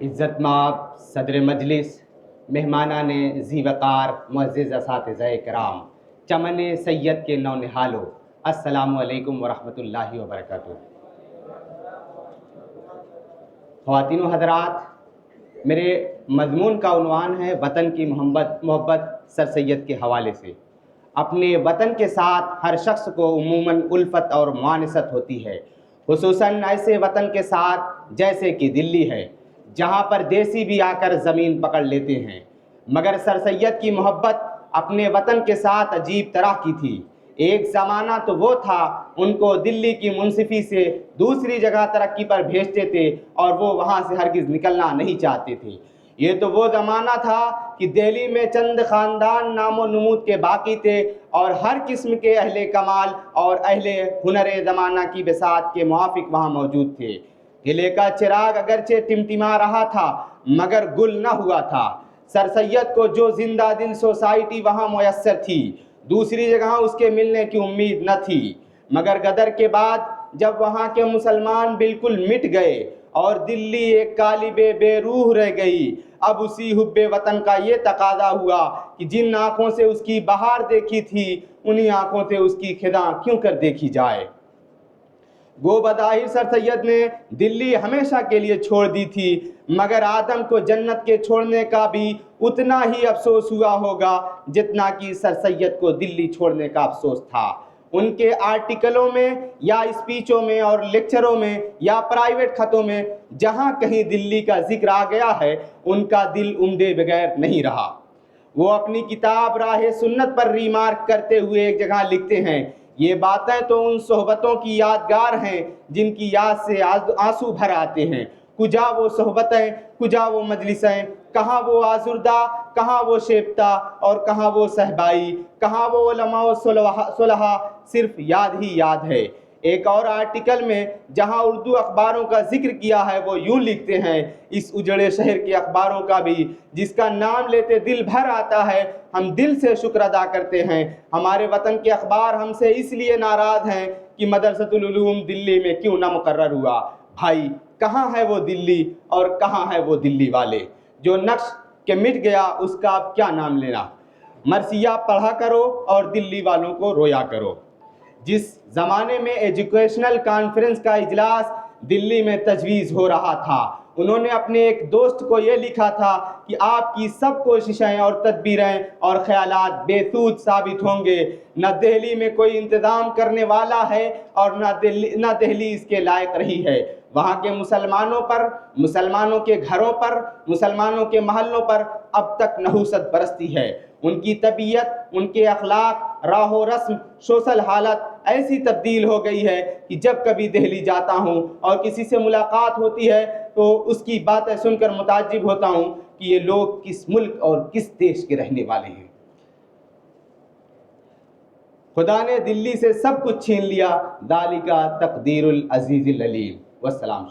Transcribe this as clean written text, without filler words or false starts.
عزت مآب صدر مجلس، مہمانان ذی وقار، معزز اساتذۂ کرام، چمن سید کے نونہالوں، السلام علیکم ورحمۃ اللہ وبرکاتہ۔ خواتین و حضرات، میرے مضمون کا عنوان ہے وطن کی محبت سر سید کے حوالے سے۔ اپنے وطن کے ساتھ ہر شخص کو عموماً الفت اور مؤانست ہوتی ہے، خصوصاً ایسے وطن کے ساتھ جیسے کہ دلی ہے، جہاں پر دیسی بھی آ کر زمین پکڑ لیتے ہیں۔ مگر سر سید کی محبت اپنے وطن کے ساتھ عجیب طرح کی تھی۔ ایک زمانہ تو وہ تھا ان کو دلی کی منصفی سے دوسری جگہ ترقی پر بھیجتے تھے اور وہ وہاں سے ہرگز نکلنا نہیں چاہتے تھے۔ یہ تو وہ زمانہ تھا کہ دہلی میں چند خاندان نام و نمود کے باقی تھے اور ہر قسم کے اہل کمال اور اہل ہنر زمانہ کی بساط کے موافق وہاں موجود تھے۔ قلعے کا چراغ اگرچہ ٹمٹما رہا تھا مگر گل نہ ہوا تھا۔ سر سید کو جو زندہ دل سوسائٹی وہاں میسر تھی، دوسری جگہ اس کے ملنے کی امید نہ تھی۔ مگر غدر کے بعد جب وہاں کے مسلمان بالکل مٹ گئے اور دلی ایک قالب بے روح رہ گئی، اب اسی حب وطن کا یہ تقاضا ہوا کہ جن آنکھوں سے اس کی بہار دیکھی تھی، انہی آنکھوں سے اس کی خدا کیوں کر دیکھی جائے۔ گو بظاہر سر سید نے دلی ہمیشہ کے لیے چھوڑ دی تھی، مگر آدم کو جنت کے چھوڑنے کا بھی اتنا ہی افسوس ہوا ہوگا جتنا کہ سر سید کو دلی چھوڑنے کا افسوس تھا۔ ان کے آرٹیکلوں میں یا اسپیچوں میں اور لیکچروں میں یا پرائیویٹ خطوں میں جہاں کہیں دلی کا ذکر آ گیا ہے، ان کا دل عمدے بغیر نہیں رہا۔ وہ اپنی کتاب راہ سنت پر ریمارک کرتے ہوئے ایک جگہ لکھتے ہیں، یہ باتیں تو ان صحبتوں کی یادگار ہیں جن کی یاد سے آنسو بھر آتے ہیں۔ کجا وہ صحبتیں، کجا وہ مجلسیں، کہاں وہ آزردہ، کہاں وہ شیفتہ اور کہاں وہ صحبائی، کہاں وہ علماء و صلحاء، صرف یاد ہی یاد ہے۔ ایک اور آرٹیکل میں جہاں اردو اخباروں کا ذکر کیا ہے، وہ یوں لکھتے ہیں، اس اجڑے شہر کے اخباروں کا بھی جس کا نام لیتے دل بھر آتا ہے، ہم دل سے شکر ادا کرتے ہیں۔ ہمارے وطن کے اخبار ہم سے اس لیے ناراض ہیں کہ مدرسۃ العلوم دلی میں کیوں نہ مقرر ہوا۔ بھائی، کہاں ہے وہ دلی اور کہاں ہے وہ دلی والے؟ جو نقش کے مٹ گیا اس کا اب کیا نام لینا۔ مرثیہ پڑھا کرو اور دلی والوں کو رویا کرو۔ جس زمانے میں ایجوکیشنل کانفرنس کا اجلاس دلی میں تجویز ہو رہا تھا، انہوں نے اپنے ایک دوست کو یہ لکھا تھا کہ آپ کی سب کوششیں اور تدبیریں اور خیالات بے سود ثابت ہوں گے۔ نہ دہلی میں کوئی انتظام کرنے والا ہے اور نہ دہلی اس کے لائق رہی ہے۔ وہاں کے مسلمانوں پر، مسلمانوں کے گھروں پر، مسلمانوں کے محلوں پر اب تک نحوست برستی ہے۔ ان کی طبیعت، ان کے اخلاق، راہ و رسم، سوشل حالت ایسی تبدیل ہو گئی ہے کہ جب کبھی دہلی جاتا ہوں اور کسی سے ملاقات ہوتی ہے تو اس کی باتیں سن کر متعجب ہوتا ہوں کہ یہ لوگ کس ملک اور کس دیش کے رہنے والے ہیں۔ خدا نے دلی سے سب کچھ چھین لیا، ذالک تقدیر العزیز العلیم۔ والسلام۔